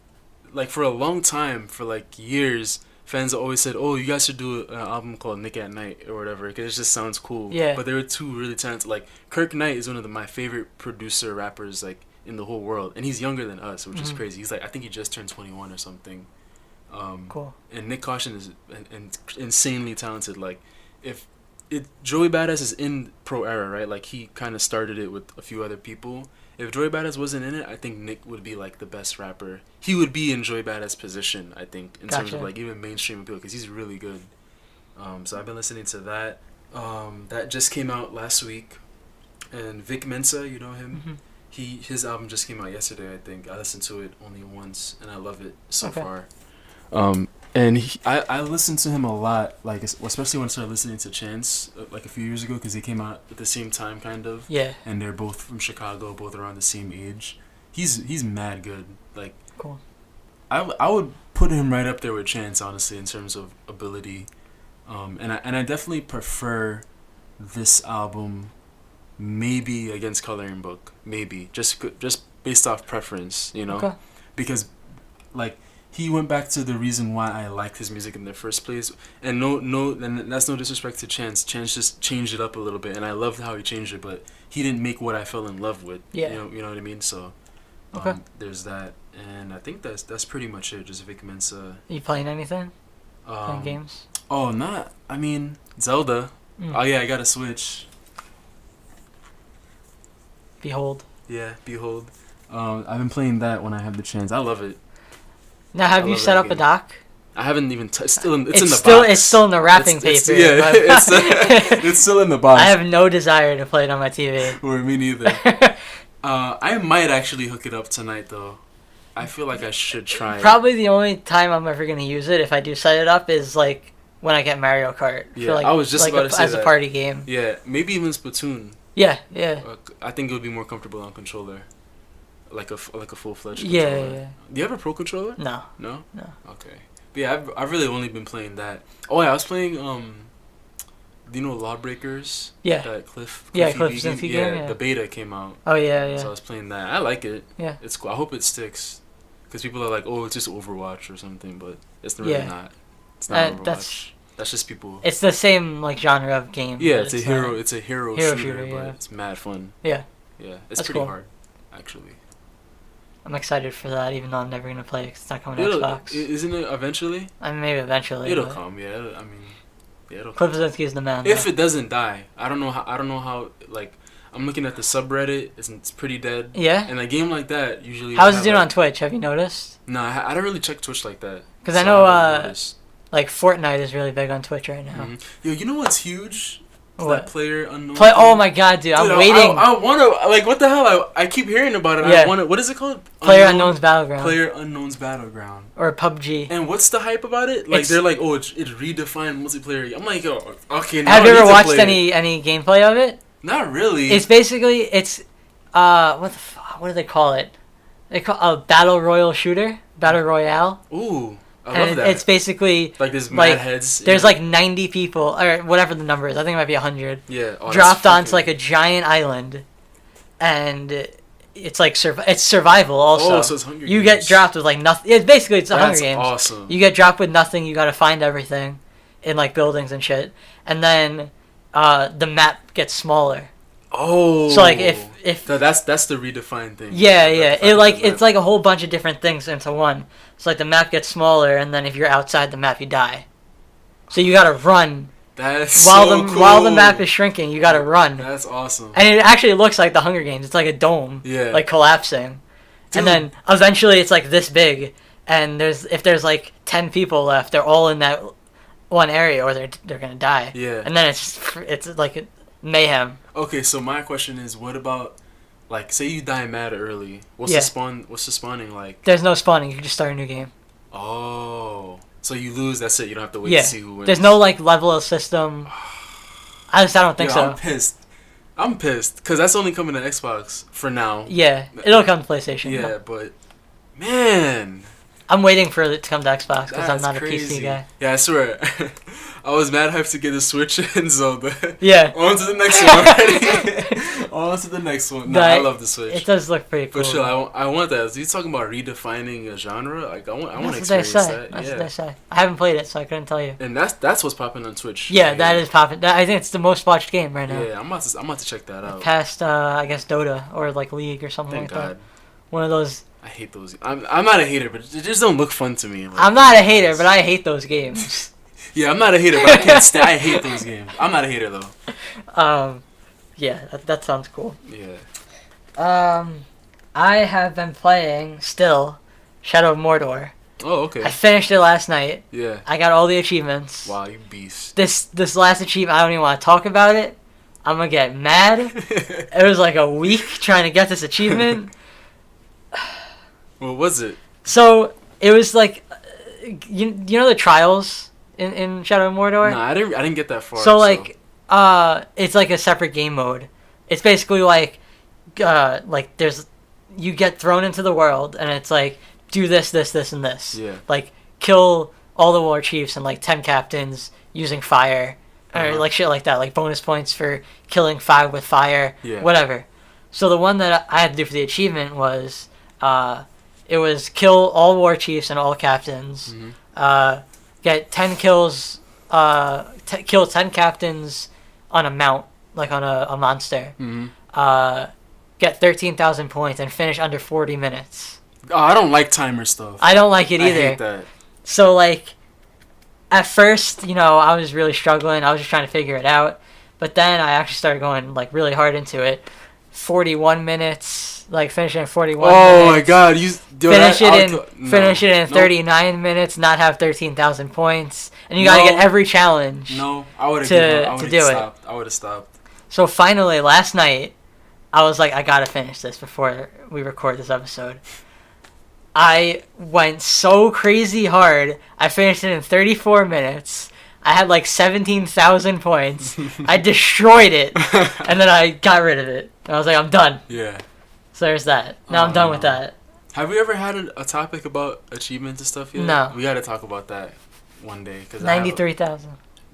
like for a long time, for like years, fans always said, "Oh, you guys should do an album called Nick at Night or whatever, because it just sounds cool." Yeah. But they were two really talented. Like, Kirk Knight is one of my favorite producer rappers like in the whole world, and he's younger than us, which is crazy. He's like, I think he just turned 21 or something. Cool. And Nick Caution is insanely talented. Like, Joey Badass is in Pro Era, right? Like, he kind of started it with a few other people. If Joey Badass wasn't in it, I think Nick would be like the best rapper. He would be in Joey Badass' position, I think, in terms of like even mainstream appeal, because he's really good. So I've been listening to that. That just came out last week. And Vic Mensa, you know him? Mm-hmm. His album just came out yesterday, I think. I listened to it only once, and I love it so far. And I listened to him a lot, like, especially when I started listening to Chance like a few years ago, because they came out at the same time, kind of. Yeah. And they're both from Chicago, both around the same age. He's mad good. Like, cool. I would put him right up there with Chance, honestly, in terms of ability. And I definitely prefer this album maybe against Coloring Book, maybe just based off preference, you know, because like he went back to the reason why I liked his music in the first place, and and that's no disrespect to Chance. Chance just changed it up a little bit, and I loved how he changed it, but he didn't make what I fell in love with. Yeah, you know what I mean. So there's that, and I think that's pretty much it. Just Vic Mensa. Are you playing anything? Playing games? Oh, I mean, Zelda. Oh yeah, I got a Switch. Behold. Yeah, Behold. I've been playing that when I have the chance. I love it. Now, have you set up a dock? I haven't even it's in the box. It's still in the wrapping paper. It's still in the box. I have no desire to play it on my TV. Or me neither. I might actually hook it up tonight, though. I feel like I should try. Probably the only time I'm ever going to use it, if I do set it up, is like when I get Mario Kart. Yeah, I was just about to say as a party game. Yeah, maybe even Splatoon. Yeah. I think it would be more comfortable on controller, like a full-fledged controller. Yeah. Do you have a pro controller? No. Okay. But yeah, I've really only been playing that. Oh yeah, I was playing do you know Lawbreakers? Yeah. That Cliff game. Yeah, the beta came out. Oh yeah. So I was playing that. I like it. Yeah. It's cool. I hope it sticks, because people are like, oh, it's just Overwatch or something, but it's really not. It's not Overwatch. That's just people. It's the same like genre of game. Yeah, it's a hero shooter, but it's mad fun. Yeah. Yeah, it's pretty hard, actually. I'm excited for that, even though I'm never gonna play it 'cause it's not coming to Xbox. Isn't it eventually? I mean, maybe eventually. It'll come, yeah. It'll Cliff come. Blazinski's the man. If though. it doesn't die, I don't know how. Like, I'm looking at the subreddit. It's pretty dead. Yeah. And a game like that usually. How's it doing on Twitch? Have you noticed? Nah, I don't really check Twitch like that. Because I know, like Fortnite is really big on Twitch right now. Yo, you know what's huge? What? That Player Unknown. Oh my god, dude! I'm waiting. I wanna, like, what the hell? I keep hearing about it. Yeah. What is it called? Player Unknown's Battleground. Player Unknown's Battleground. Or PUBG. And what's the hype about it? Like, they're like, oh, it redefined multiplayer. I'm like, oh, okay. Now Have you ever watched any gameplay of it? Not really. It's basically what do they call it? They call a battle royale shooter, battle royale. Ooh. I love that. It's basically like there's mad heads. There's like 90 people or whatever the number is. I think it might be 100. Yeah. Dropped onto like a giant island, and it's like it's survival also. Oh, so it's Hunger Games. You get dropped with like nothing. It's basically a Hunger Games. That's awesome. You get dropped with nothing. You got to find everything, in like buildings and shit, and then the map gets smaller. Oh. So like if that's the redefined thing. Yeah. It's like a whole bunch of different things into one. So like the map gets smaller, and then if you're outside the map, you die. So you gotta run. That's while so cool. While the map is shrinking, you gotta run. That's awesome. And it actually looks like the Hunger Games. It's like a dome. Yeah. Like collapsing. Dude. And then eventually it's like this big, and if there's like 10 people left, they're all in that one area, or they're gonna die. Yeah. And then it's like mayhem. Okay, so my question is, what about, like, say you die mad early? What's the spawning like? There's no spawning. You can just start a new game. Oh, so you lose. That's it. You don't have to wait to see who wins. There's no like level system. I don't think so. I'm pissed because that's only coming to Xbox for now. Yeah, it'll come to PlayStation. Yeah, but man, I'm waiting for it to come to Xbox because I'm not crazy. a PC guy. Yeah, I swear. I was mad hyped to get the Switch and Zelda. Yeah. On to the next one already. On to the next one. No, I love the Switch. It does look pretty cool. For sure, I want that. You talking about redefining a genre? Like, I want to experience that. That's what they say. I haven't played it, so I couldn't tell you. And that's what's popping on Twitch. Yeah, that is popping. I think it's the most watched game right now. Yeah, I'm about to check that out. Past, I guess, Dota or like League or something Thank like God. that. One of those. I hate those. I'm not a hater, but they just don't look fun to me. Like, I'm not a hater, but I hate those games. Yeah, I'm not a hater, but I can't stand. I hate those games. I'm not a hater though. Yeah, that sounds cool. Yeah. I have been playing still Shadow of Mordor. Oh, okay. I finished it last night. Yeah. I got all the achievements. Wow, you beast. This last achievement, I don't even want to talk about it. I'm gonna get mad. It was like a week trying to get this achievement. What was it? So it was like, you know the trials in Shadow of Mordor. No, I didn't get that far. So like, it's like a separate game mode. It's basically like you get thrown into the world, and it's like do this, and this. Yeah. Like kill all the war chiefs and like 10 captains using fire, or like shit like that. Like bonus points for killing 5 with fire. Yeah. Whatever. So the one that I had to do for the achievement was, it was kill all war chiefs and all captains. Mm-hmm. Get 10 kills. Kill 10 captains on a mount, like on a monster. Mm-hmm. Get 13,000 points and finish under 40 minutes. Oh, I don't like timer stuff. I don't like it either. I hate that. So like, at first, I was really struggling. I was just trying to figure it out. But then I actually started going like really hard into it. 41 minutes, like finishing in 41 minutes. Oh my god, finish it in 39 minutes, not have 13,000 points. And you gotta get every challenge. No, I would have stopped. I would have stopped. So finally, last night, I was like, I gotta finish this before we record this episode. I went so crazy hard. I finished it in 34 minutes. I had like 17,000 points. I destroyed it, and then I got rid of it. And I was like, I'm done. Yeah. So there's that. Now I'm done with that. Have we ever had a topic about achievements and stuff yet? No. We got to talk about that one day. 93,000.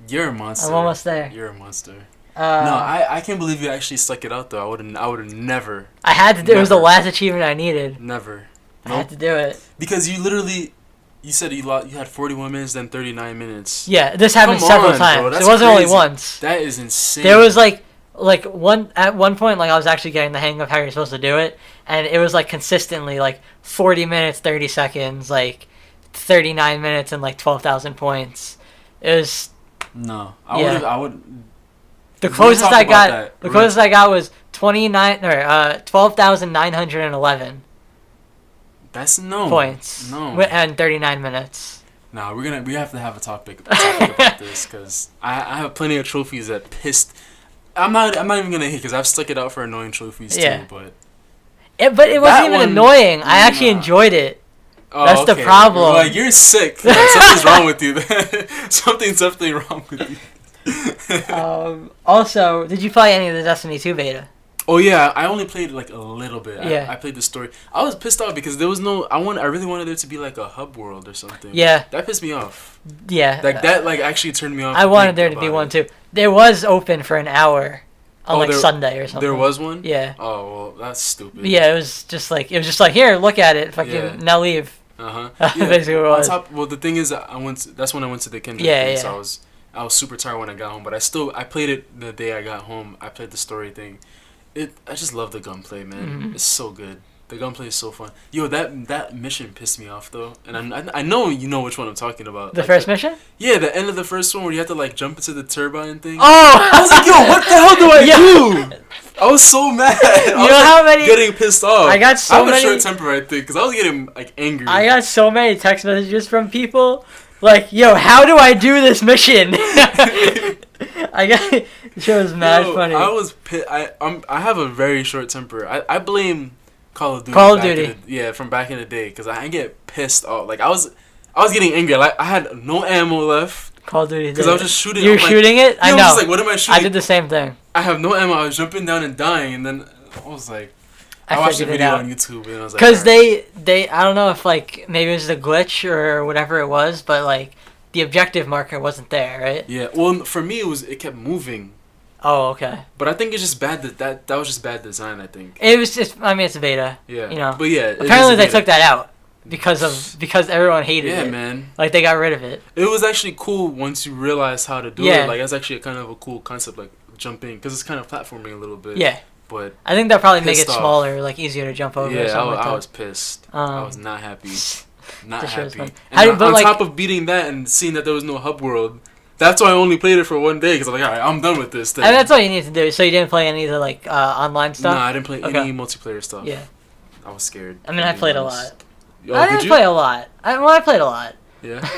You're a monster. I'm almost there. You're a monster. No, I can't believe you actually stuck it out though. I would have never. I had to do it. It was the last achievement I needed. Never. I had to do it. Because you said you had 41 minutes, then 39 minutes. Yeah, this happened several times. Bro, it wasn't crazy. Only once. That is insane. There was like like at one point, like I was actually getting the hang of how you're supposed to do it, and it was like consistently like 40 minutes, 30 seconds, like 39 minutes, and like 12,000 points. It was No, Yeah. I would. the We're gonna closest talk I about got. that. The We're gonna- closest I got was 12,911 That's no points. No, And 39 minutes. nah. We have to have a topic about this because I have plenty of trophies that pissed. I'm not even gonna hit because I've stuck it out for annoying trophies Yeah. too. But But it wasn't That even one- annoying. I actually nah. enjoyed it. oh, That's the okay. problem. Like you're sick. Like, something's wrong with you. Something's definitely wrong with you. Also, did you play any of the Destiny 2 beta? Oh yeah, I only played like a little bit. Yeah. I played the story. I was pissed off because there was no. I really wanted there to be like a hub world or something. Yeah. That pissed me off. Yeah. Like that like actually turned me off. I to wanted think there to be about one it. too. There was open for an hour on Oh, like there- Sunday or something. There was one. Yeah. Oh well, that's stupid. Yeah, it was just like here, look at it, fucking Yeah. now leave. Basically what it was. Well, the thing is, that's when I went to the Kendrick Yeah, thing, yeah. so I was super tired when I got home, but I played it the day I got home. I played the story thing. I just love the gunplay, man. Mhm. It's so good. The gunplay is so fun. Yo, that mission pissed me off though, and I know you know which one I'm talking about. The Like, first mission? Yeah, the end of the first one where you have to like jump into the turbine thing. Oh! I was like, yo, what the hell do I Yeah. do? I was so mad. I was know like, how many- getting pissed off. I got so I have many- a short temper, I think, because I was getting like angry. I got so many text messages from people like, yo, how do I do this mission? I got it was mad Yo, funny. I was I have a very short temper. I blame Call of Duty. Call of back Duty. Yeah, from back in the day, because I get pissed off. Like I was getting angry. Like I had no ammo left Call of Duty. because I was just shooting. You were I'm like, shooting it? I I know. was just like, what am I shooting? I did the same thing. I have no ammo. I was jumping down and dying, and then I was like, I I watched the figured it video out. on YouTube, and I was like, Because alright. they I don't know if like maybe it was a glitch or whatever it was, but like the objective marker wasn't there, right? Yeah. Well, for me, it kept moving. Oh, okay. But I think it's just bad that was just bad design. I think. It was just I mean it's a beta. Yeah. You know. But yeah. it Apparently is a they beta. took that out because everyone hated Yeah, it. man. Like they got rid of it. It was actually cool once you realize how to do Yeah. it. Like that's actually kind of a cool concept, like jumping, because it's kind of platforming a little bit. Yeah. But I think they'll probably make it Pissed off. smaller, like easier to jump over or yeah, something like I that. was pissed. I was not happy. Not The show's happy. fun. And How do- on, but, on like- top of beating that and seeing that there was no hub world, that's why I only played it for one day. Because I'm like, all right, I'm done with this thing. And that's all you need to do. So you didn't play any of the like online stuff? Nah, I didn't play Okay. any multiplayer stuff. Yeah. I was scared. I mean, I played a lot. Oh, I did didn't you? play a lot. I played a lot. Yeah.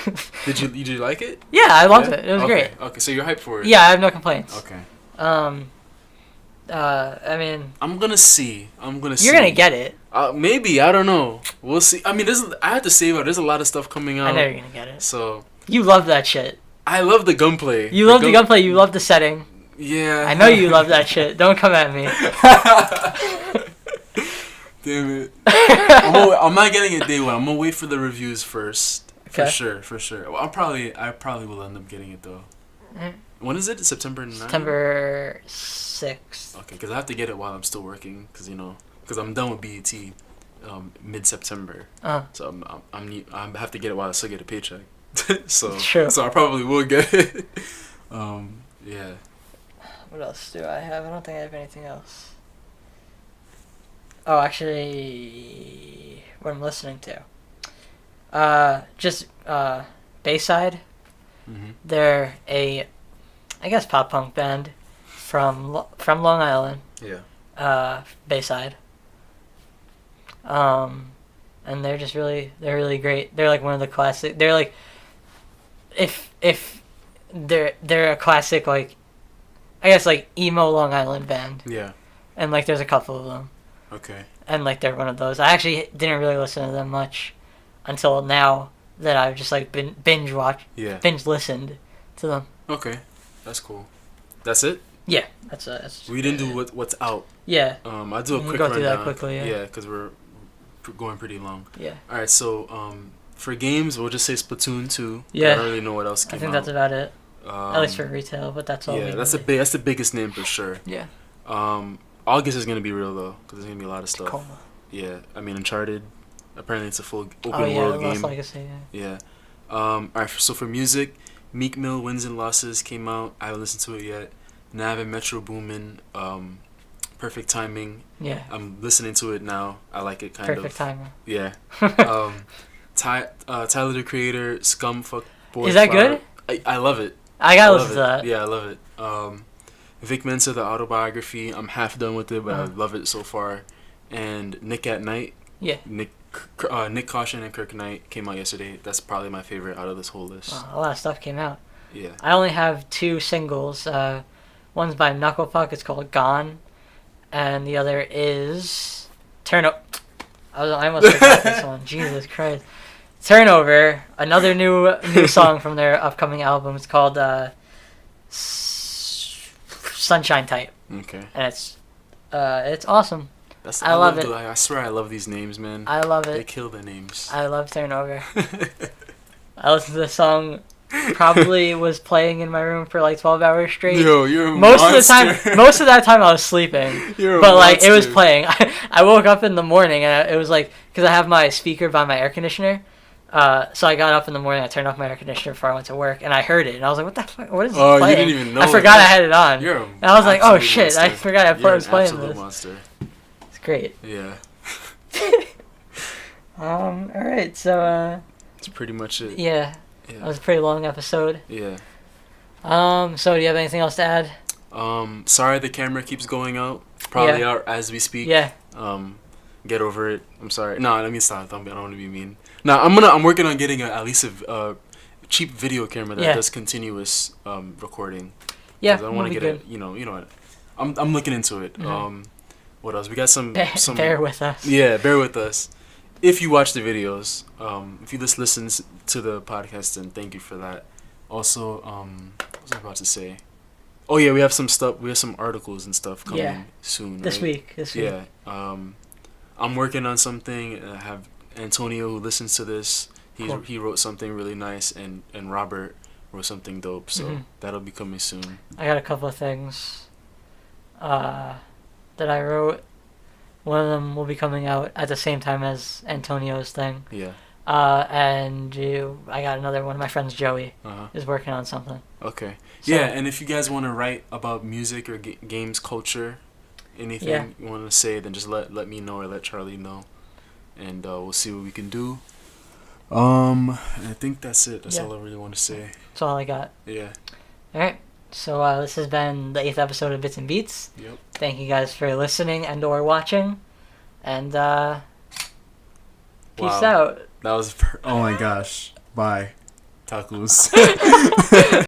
Did you like it? Yeah, I loved Yeah? it. It was Okay. great. Okay, so you're hyped for it. Yeah, I have no complaints. Okay. I mean, I'm gonna see. you're gonna get it. Maybe, I don't know. We'll see. I mean, I have to save out. There's a lot of stuff coming out. I know you're gonna get it. So You love that shit. I love the gunplay. You love the gunplay. You love the setting. Yeah. I know you love that shit. Don't come at me. Damn it. I'm not getting it day one. I'm gonna wait for the reviews first. Okay. For sure. Well, I probably will end up getting it though. Mm. When is it? September 9th? September 6th. Okay, because I have to get it while I'm still working. Because I'm done with BET mid-September. Uh, So I have to get it while I still get a paycheck. so True. So I probably will get it. Yeah. what else do I have? I don't think I have anything else. Oh, actually, what I'm listening to. Just Bayside. Mm-hmm. They're a, I guess, pop punk band from Long Island. Yeah. Bayside. And they're really great. They're like one of the classic. They're like, if they're a classic, like, I guess, like, emo Long Island band. Yeah. And like there's a couple of them. Okay. And like they're one of those. I actually didn't really listen to them much until now that I've just like been binge listened to them. Okay. That's cool. That's it? Yeah, that's. We didn't do what's out. Yeah. I do a We can quick go rundown. through that quickly, yeah. Yeah, because we're going pretty long. Yeah. All right, so for games, we'll just say Splatoon 2. Yeah. I don't really know what else came I think out. that's about it. At least for Um, retail, but that's all. Yeah, we that's really- that's the biggest name for sure. Yeah. August is gonna be real though, because there's gonna be a lot of stuff. Tacoma. Yeah, I mean Uncharted. Apparently, it's a full open Oh yeah, world Lost game. Legacy. Yeah. Yeah. All right. So for music, Meek Mill Wins and Losses came out. I haven't listened to it yet. Nav and Metro Boomin. Perfect Timing. Yeah. I'm listening to it now. I like it kind Perfect of. timing. Yeah. Tyler the Creator, Scum Fuck Boy. Is that Flower. good? I love it. I gotta listen to that. Yeah, I love it. Vic Mensa, the autobiography. I'm half done with it, but I love it so far. And Nick at Night. Yeah. Nick Caution and Kirk Knight came out yesterday. That's probably my favorite out of this whole list. A lot of stuff came out. Yeah. I only have 2 singles. One's by Knuckle Puck. It's called Gone. And the other is Turnover. I almost forgot this one. Jesus Christ. Turnover. Another new song from their upcoming album. It's called Sunshine Type. Okay. And it's awesome. I love it. I swear I love these names, man. I love it. They kill the names. I love Turnover. I listened to the song. Probably was playing in my room for like 12 hours straight. Yo, you're a most monster. Most of that time I was sleeping. You're a but like monster. it was playing. I woke up in the morning and it was like because I have my speaker by my air conditioner. So I got up in the morning. I turned off my air conditioner before I went to work, and I heard it, and I was like, "What the fuck? What is this playing?" You didn't even know. I forgot I had it on. You're and I was like, "Oh shit! monster. I forgot I was playing absolute this." Monster. It's great. Yeah. All right. So. That's pretty much it. Yeah. That was a pretty long episode. Yeah. So do you have anything else to add? Sorry the camera keeps going out. Probably out as we speak. Yeah. Get over it. I'm sorry. No, let me stop. I don't want to be mean. No, I'm working on getting at least a cheap video camera that does continuous recording. Yeah. I don't want to get it. You know what? I'm looking into it. Mm-hmm. What else? We got some. Bear with us. Yeah, bear with us. If you watch the videos, if you just listen to the podcast, then thank you for that. Also, what was I about to say? Oh yeah, we have some stuff. We have some articles and stuff coming soon. This week. Yeah. I'm working on something. I have Antonio who listens to this. He wrote something really nice, and Robert wrote something dope. So that'll be coming soon. I got a couple of things that I wrote. One of them will be coming out at the same time as Antonio's thing. Yeah. And I got another one. My friend's Joey is working on something. Okay. So, yeah, and if you guys want to write about music or games culture, anything you want to say, then just let me know or let Charlie know, and we'll see what we can do. I think that's it. That's all I really want to say. That's all I got. Yeah. All right. So this has been the 8th episode of Bits and Beats. Yep. Thank you guys for listening and or watching. And peace out. That was oh my gosh. Bye. Tacos.